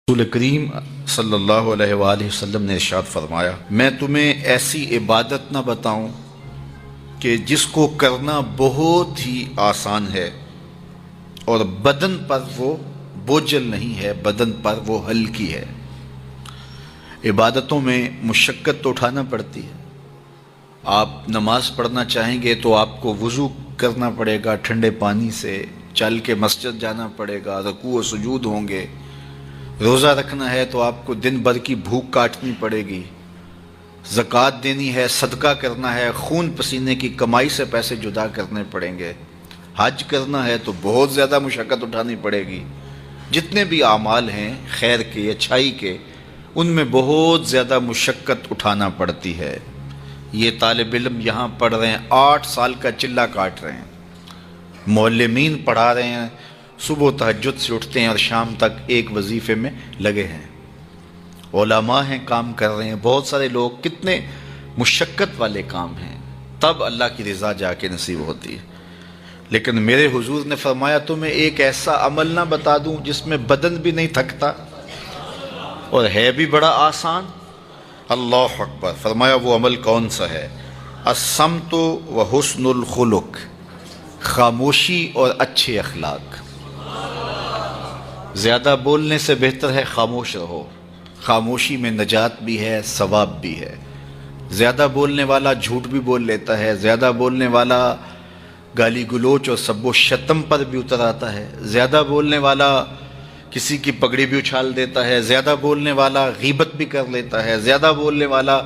رسول کریم صلی اللہ علیہ وآلہ وسلم نے ارشاد فرمایا، میں تمہیں ایسی عبادت نہ بتاؤں کہ جس کو کرنا بہت ہی آسان ہے اور بدن پر وہ بوجھل نہیں ہے، بدن پر وہ ہلکی ہے۔ عبادتوں میں مشقت تو اٹھانا پڑتی ہے۔ آپ نماز پڑھنا چاہیں گے تو آپ کو وضو کرنا پڑے گا ٹھنڈے پانی سے، چل کے مسجد جانا پڑے گا، رکوع و سجود ہوں گے۔ روزہ رکھنا ہے تو آپ کو دن بھر کی بھوک کاٹنی پڑے گی، زکوٰۃ دینی ہے، صدقہ کرنا ہے، خون پسینے کی کمائی سے پیسے جدا کرنے پڑیں گے، حج کرنا ہے تو بہت زیادہ مشقت اٹھانی پڑے گی۔ جتنے بھی اعمال ہیں خیر کے، اچھائی کے، ان میں بہت زیادہ مشقت اٹھانا پڑتی ہے۔ یہ طالب علم یہاں پڑھ رہے ہیں، 8 سال کا چلہ کاٹ رہے ہیں، معلمین پڑھا رہے ہیں، صبح تہجد سے اٹھتے ہیں اور شام تک ایک وظیفے میں لگے ہیں، علماء ہیں کام کر رہے ہیں، بہت سارے لوگ، کتنے مشقت والے کام ہیں، تب اللہ کی رضا جا کے نصیب ہوتی ہے۔ لیکن میرے حضور نے فرمایا تمہیں ایک ایسا عمل نہ بتا دوں جس میں بدن بھی نہیں تھکتا اور ہے بھی بڑا آسان؟ اللہ اکبر! فرمایا وہ عمل کون سا ہے؟ الصمت و حسن الخلق، خاموشی اور اچھے اخلاق۔ زیادہ بولنے سے بہتر ہے خاموش رہو، خاموشی میں نجات بھی ہے، ثواب بھی ہے۔ زیادہ بولنے والا جھوٹ بھی بول لیتا ہے، زیادہ بولنے والا گالی گلوچ اور سب و شتم پر بھی اتر آتا ہے، زیادہ بولنے والا کسی کی پگڑی بھی اچھال دیتا ہے، زیادہ بولنے والا غیبت بھی کر لیتا ہے، زیادہ بولنے والا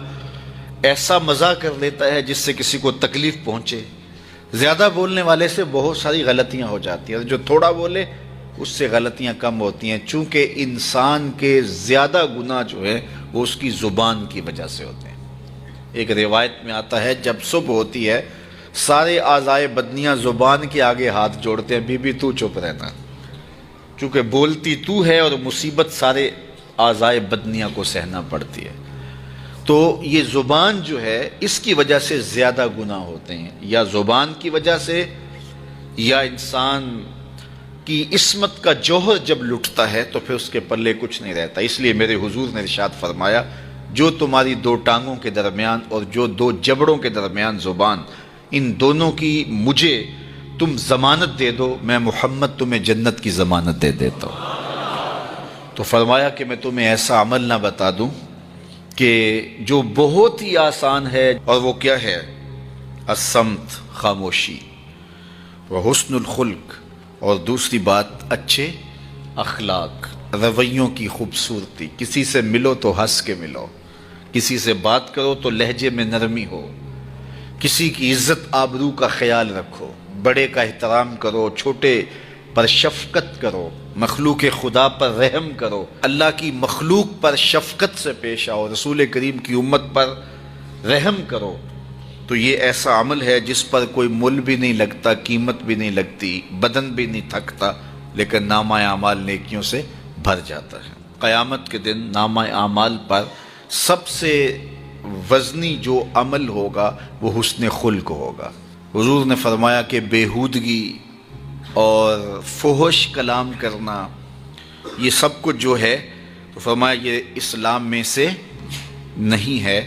ایسا مزاح کر لیتا ہے جس سے کسی کو تکلیف پہنچے۔ زیادہ بولنے والے سے بہت ساری غلطیاں ہو جاتی ہیں، جو تھوڑا بولے اس سے غلطیاں کم ہوتی ہیں، چونکہ انسان کے زیادہ گناہ جو ہے وہ اس کی زبان کی وجہ سے ہوتے ہیں۔ ایک روایت میں آتا ہے جب صبح ہوتی ہے سارے اعضائے بدنیاں زبان کے آگے ہاتھ جوڑتے ہیں، بی بی تو چپ رہنا، چونکہ بولتی تو ہے اور مصیبت سارے اعضائے بدنیاں کو سہنا پڑتی ہے۔ تو یہ زبان جو ہے اس کی وجہ سے زیادہ گناہ ہوتے ہیں، یا زبان کی وجہ سے، یا انسان کی عصمت کا جوہر جب لٹتا ہے تو پھر اس کے پلے کچھ نہیں رہتا۔ اس لیے میرے حضور نے ارشاد فرمایا، جو تمہاری 2 ٹانگوں کے درمیان اور جو 2 جبڑوں کے درمیان زبان، ان دونوں کی مجھے تم ضمانت دے دو، میں محمد تمہیں جنت کی ضمانت دے دیتا ہوں۔ تو فرمایا کہ میں تمہیں ایسا عمل نہ بتا دوں کہ جو بہت ہی آسان ہے، اور وہ کیا ہے؟ الصمت، خاموشی، وحسن الخلق، اور دوسری بات اچھے اخلاق، رویوں کی خوبصورتی۔ کسی سے ملو تو ہنس کے ملو، کسی سے بات کرو تو لہجے میں نرمی ہو، کسی کی عزت آبرو کا خیال رکھو، بڑے کا احترام کرو، چھوٹے پر شفقت کرو، مخلوق خدا پر رحم کرو، اللہ کی مخلوق پر شفقت سے پیش آؤ، رسول کریم کی امت پر رحم کرو۔ تو یہ ایسا عمل ہے جس پر کوئی مول بھی نہیں لگتا، قیمت بھی نہیں لگتی، بدن بھی نہیں تھکتا، لیکن نامہ اعمال نیکیوں سے بھر جاتا ہے۔ قیامت کے دن نامہ اعمال پر سب سے وزنی جو عمل ہوگا وہ حسن خلق ہوگا۔ حضور نے فرمایا کہ بیہودگی اور فحش کلام کرنا، یہ سب کچھ جو ہے، تو فرمایا یہ اسلام میں سے نہیں ہے،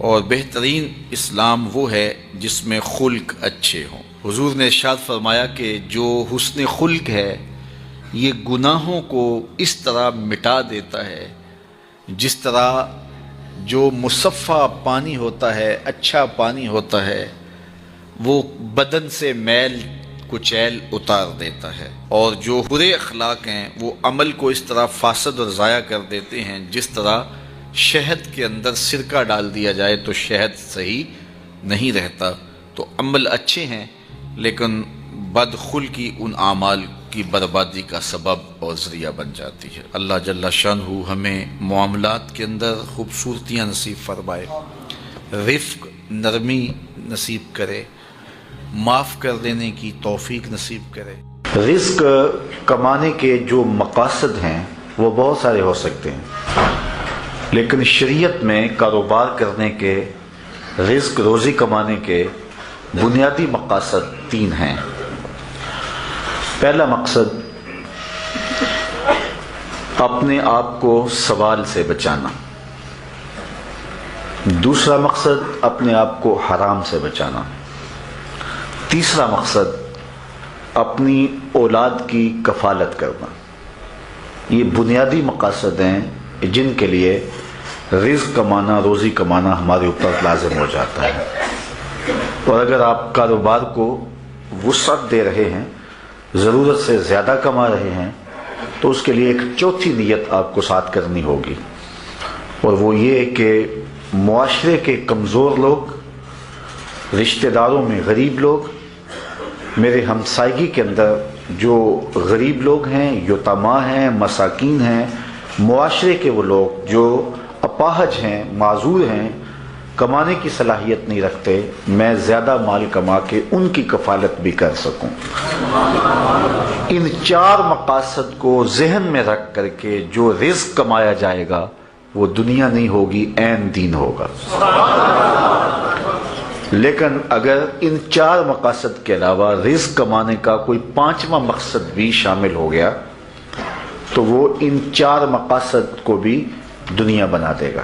اور بہترین اسلام وہ ہے جس میں خلق اچھے ہوں۔ حضور نے ارشاد فرمایا کہ جو حسن خلق ہے یہ گناہوں کو اس طرح مٹا دیتا ہے جس طرح جو مصفہ پانی ہوتا ہے، اچھا پانی ہوتا ہے، وہ بدن سے میل کچیل اتار دیتا ہے، اور جو برے اخلاق ہیں وہ عمل کو اس طرح فاسد اور ضائع کر دیتے ہیں جس طرح شہد کے اندر سرکہ ڈال دیا جائے تو شہد صحیح نہیں رہتا۔ تو عمل اچھے ہیں لیکن بدخلقی ان اعمال کی بربادی کا سبب اور ذریعہ بن جاتی ہے۔ اللہ جل شانہ ہمیں معاملات کے اندر خوبصورتیاں نصیب فرمائے، رفق، نرمی نصیب کرے، معاف کر دینے کی توفیق نصیب کرے۔ رزق کمانے کے جو مقاصد ہیں وہ بہت سارے ہو سکتے ہیں، لیکن شریعت میں کاروبار کرنے کے، رزق روزی کمانے کے بنیادی مقاصد 3 ہیں۔ پہلا مقصد اپنے آپ کو سوال سے بچانا، دوسرا مقصد اپنے آپ کو حرام سے بچانا، تیسرا مقصد اپنی اولاد کی کفالت کرنا۔ یہ بنیادی مقاصد ہیں جن کے لیے رزق کمانا، روزی کمانا ہمارے اوپر لازم ہو جاتا ہے۔ اور اگر آپ کاروبار کو وسعت دے رہے ہیں، ضرورت سے زیادہ کما رہے ہیں، تو اس کے لیے ایک چوتھی نیت آپ کو ساتھ کرنی ہوگی، اور وہ یہ کہ معاشرے کے کمزور لوگ، رشتہ داروں میں غریب لوگ، میرے ہمسائیگی کے اندر جو غریب لوگ ہیں، یتیما ہیں، مساکین ہیں، معاشرے کے وہ لوگ جو اپاہج ہیں، معذور ہیں، کمانے کی صلاحیت نہیں رکھتے، میں زیادہ مال کما کے ان کی کفالت بھی کر سکوں۔ ان چار مقاصد کو ذہن میں رکھ کر کے جو رزق کمایا جائے گا وہ دنیا نہیں ہوگی، عین دین ہوگا۔ لیکن اگر ان چار مقاصد کے علاوہ رزق کمانے کا کوئی پانچواں مقصد بھی شامل ہو گیا تو وہ ان چار مقاصد کو بھی دنیا بنا دے گا۔